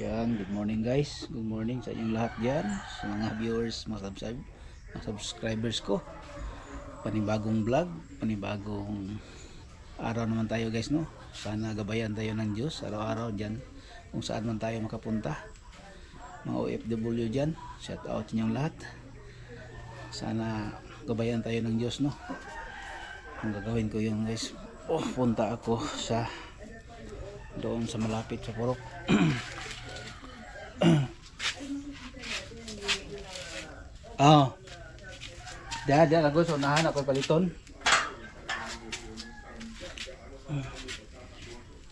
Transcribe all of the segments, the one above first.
Yan, good morning guys. Good morning sa inyong lahat dyan. Sa mga viewers, mga subscribers ko. Panibagong vlog, panibagong araw naman tayo guys, no? Sana gabayan tayo ng Diyos araw-araw dyan kung saan man tayo makapunta. Mga OFW dyan, shout out sa inyong lahat. Sana gabayan tayo ng Diyos, no? Ang gagawin ko yun guys, punta ako sa doon sa malapit sa Purok. Diyan ako so unahan ako paliton.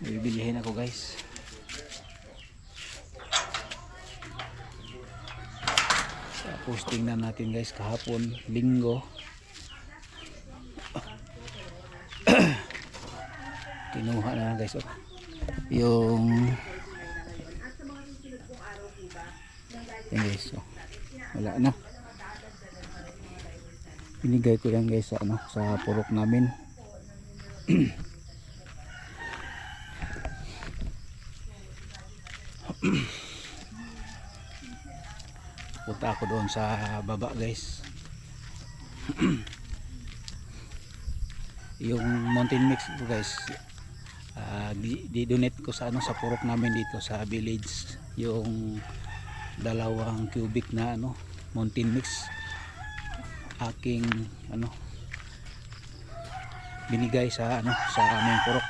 Bibilihin ako guys. Posting na natin guys kahapon, Linggo. Kinuha na guys yung yan guys, wala na, binigay ko yan guys sa sa purok namin. Punta ako doon sa baba guys. Yung mountain mix ko guys, di-donate ko sa sa purok namin dito sa village, yung 2 cubic na mountain mix aking binigay sa sa aming purok.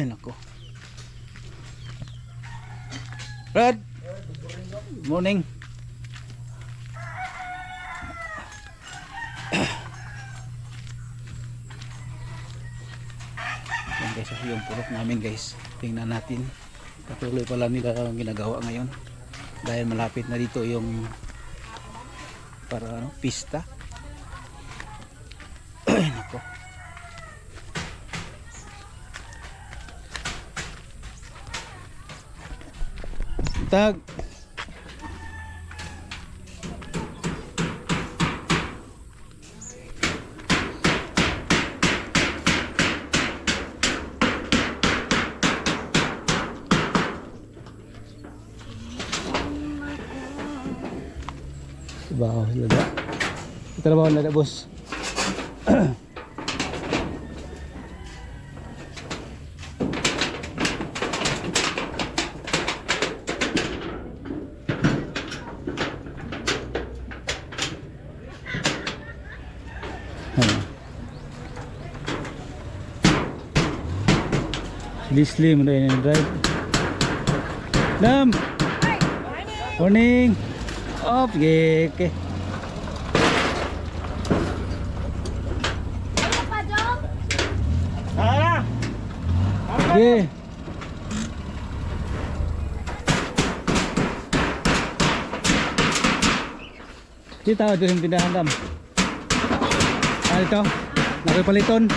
Nako. Brad, good morning. Guys, yung purok namin guys, tingnan natin, patuloy pala nila ang ginagawa ngayon dahil malapit na dito yung para pista. Nako. Tag trabaho lada. Trabaho lada bos. Slim na yung drive. Dam. Morning. Oh, okay. Okay. Dito ito yung tindahan dam. Ito, nakipaliton.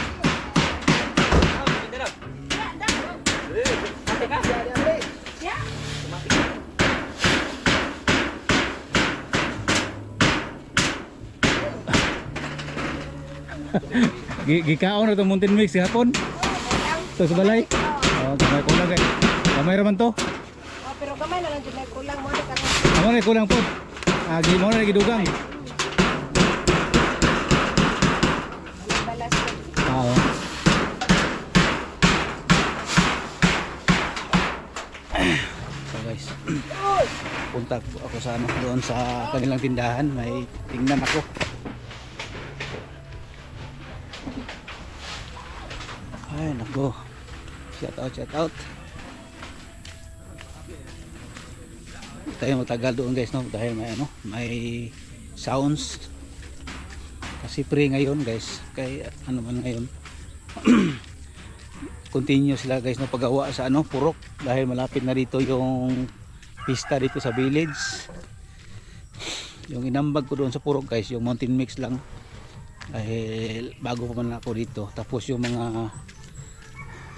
Gikaon na itong mountain mix hapon. Ito sa balay. Kamay kulang kay. Kamay raman to. Pero kamay na lang dyan may kulang mo. Ako na kulang po. Agi mo na gidugang. Balas ko. Oo. So guys, punta ako sa doon sa kanilang tindahan. May tingnan ako. Ay nako, shout out. Tayo matagal doon guys, no, dahil may sounds kasi pre ngayon guys, kay man ngayon. Continue sila guys no paggawa sa purok dahil malapit na dito yung pista dito sa village. Yung inambag ko doon sa purok guys, yung mountain mix lang dahil bago pa man ako dito. Tapos yung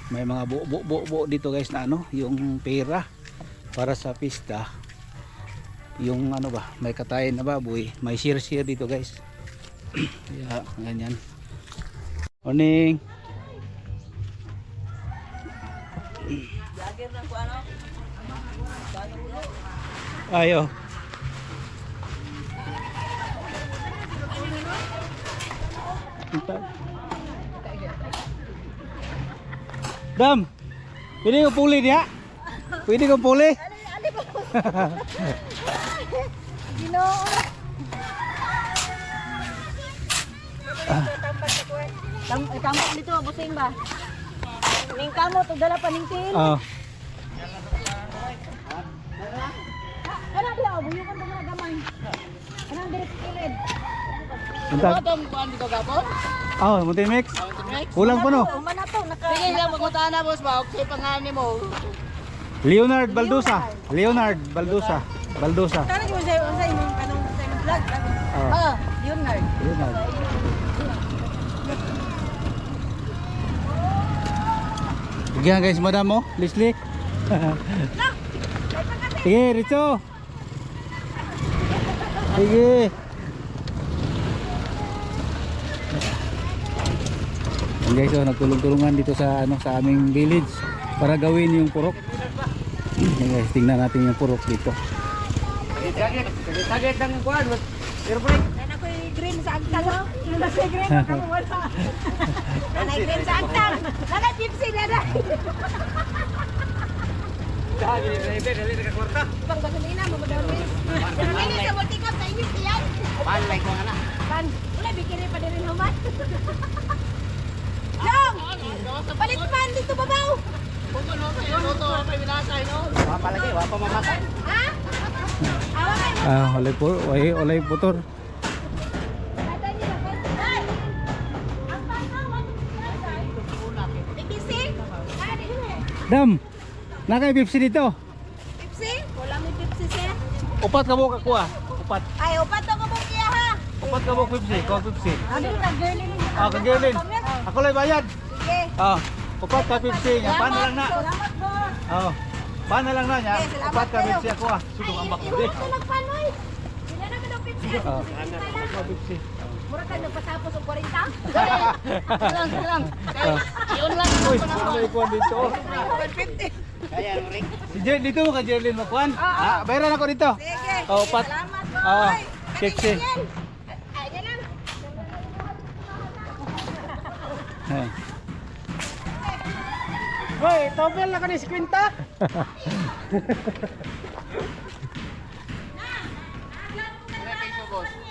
may mga buo dito guys na yung pera para sa pista, yung may katayin na baboy, may share dito guys. Yeah, ganyan. Morning. Lagi na ko Ayo. Dam. Pwede ko puli niya? Pwede ko puli? Ali po. Ginoo. Tambak dito, busing ba? Ning kamo to dala pa ning tin. Oh. Ano dia, buyo kan mga gamay. Anong direct kilid? Buntag. Tong kuan dito gapon. Oh, muntin mix. Kulang pa no. Umana to naka. Sige lang magutahan na boss ba. Okay pangani mo. Leonard Baldusa. Leonard Baldusa. Baldusa. Kana gyud sa imong kanong sa imong vlog. Oh. Ah, Leonard. Leonard. Sige guys, madam mo, Leslie. Sige, Richo. Sige. Yan guys, oh, nagtulong-tulungan dito sa sa aming village para gawin yung purok. Yan guys, tingnan natin yung purok dito. Target ng kuan. Zero break. Ana ko green sa agtang. Nanda sa green ka mo wala. Ana green sa agtang. Naka Pepsi na na. Dali dali ka kwarta. Pang gasolina mo madami. Ini sa multi-cup sa inyo yan. Pan like ko ana. Pan, wala bikini pa din human. Long! Palit pan dito babaw! Pugol mo kayo no to pa binasay no. Wa pa lagi, wa pa mamatay. Ha? Awa kayo. Olay po, olay putor. Dada niyo na pan. Ay! Ang pan na, Pepsi? Ah, di na. Dam, nakay Pepsi dito. Pepsi? Wala may Pepsi siya. Upat ka mo kakuha. Upat. Ay, upat to kabuk iya ha. Upat ka mo Pepsi. Kuha Pepsi. Ano na, girlin? Kagirlin. Ako lang bayad. Sige. Upat ka Pepsi. Nga, paano lang na. Salamat po. Paano lang na niya. Okay, salamat Upat ka kayo. Pepsi ako Sudo ang bak. Ihulog ko nagpanoy. Sila na ka Pepsi. Kuha Pepsi. Mura ka nagpatapos ng 40? Lang. Iyon lang Uy, ano ikuan dito? 150. Kaya Rick. Si Jerlin dito mo ka Jerlin Makuan. Bayaran ako dito. Sige. Upat. Salamat po. Pepsi. Ay, yan lang. Hoy, topel na ka ni 50.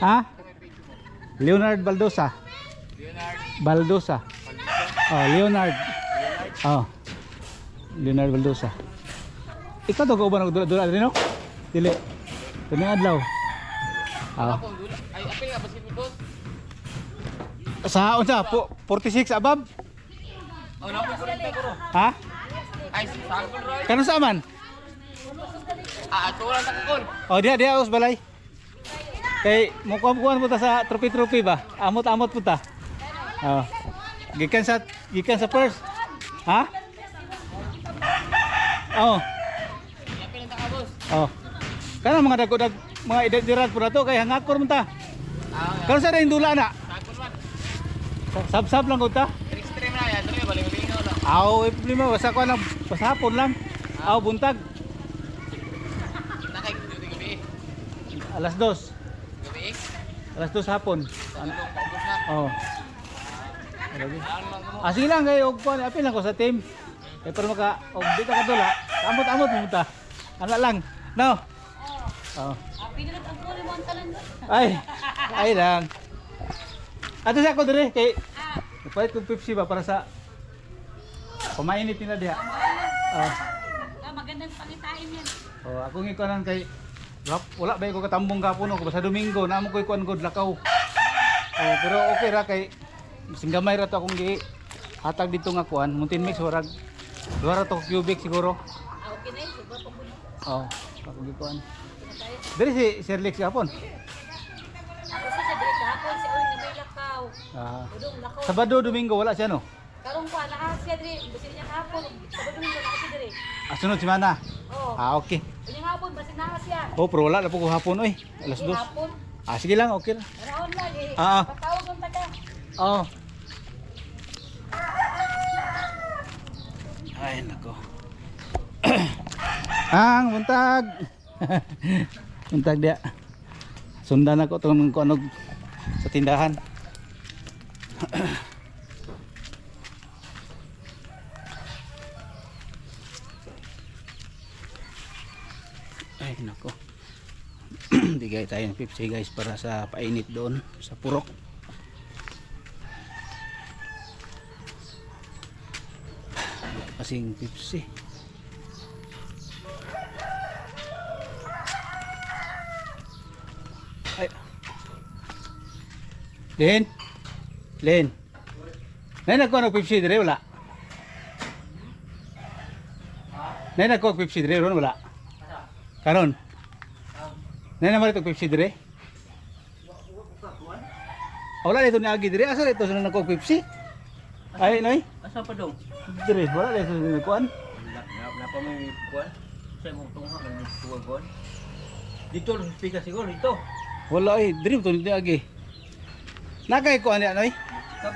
Ha? Leonard Baldosa. Baldosa. Leonard. Leonard Baldosa. Ikaw to ko ba nagdula-dula rin no? Dili. Tuning adlaw. Ay apil nga basit boss. Sa unsa? 46 above? Oh, na po rin ko. Ha? Ay, sagol roy. Kano sa man? Ato lang takol. Dia us balay. Kay mukuan mo ta sa trophy ba? Amot-amot po ta. Gikan sa first. Ha? Apil lang ta boss. Kana mga dagdag mga identidad po na to kay hangakor mo ta. Kano sa rin dula na? Sagol man. Sab-sab lang ko ta. Extreme na yan, dre baling-balingaw lang. Problema basta ko lang pasapon lang. Buntag. Nakay gabi. Alas 2. Gabi. Alas 2 hapon. Ano paubos na. Lagi. Ano lang mo. Sige lang kay og kuan apil lang ko sa team. Kay para maka dito ka dula. Amot-amot mo ta. Ana lang. No. Pinalit ang puli mo ang talan doon. Ay lang. Ato sa ako dire kay palit kong Pepsi ba para sa pamainit nila diha. Magandang pangitain yan. Ako ngikuanan kay wala ba ko katambong gapon ko sa Domingo na mo ko ikuan god lakaw. Pero okay ra kay singgamay ra to akong gi hatag dito nga kuan muntin mix warag duha ra to cubic siguro. Okay na yun. Siguro pa muli. Ako gikuan. Dire si Sherlix gapon. Ako sa sabi, kahapon si Owen na may lakaw. Udong lakaw. Sabado Domingo wala siya no. Karong ko, nakasya diri. Basin niya kahapon. Sabado nito nakasya diri. Sunod semana. Oo. Okay. Kanyang hapon, basin nakasya. Pero wala na po ko hapon oy. Alas 2. Hapon. Sige lang, okay ra. Raon lang eh. Ah. Patawag ng taga. Ay nako. Ang buntag. Untag dia. Sundan ako tong kunog sa tindahan. Ay nako. Bigay tayo ng Pepsi guys para sa painit doon sa purok. Kasing Pepsi. Ay. Len. Len. Nay nagko ng Pepsi dire wala. Nay nagko Pepsi dire ron wala. Karon. Nay naman ito Pepsi dire. Wala dito ni agi dire asa dito sa nagko Pepsi. Ay noy. Asa pa dong? Dire wala dito sa nagkuan. Napa may kuwan? Sa mong tungha kan tuwagon. Dito lang pika siguro dito. Wala ay dire to ni agi. Nakay ko ani noy. Kap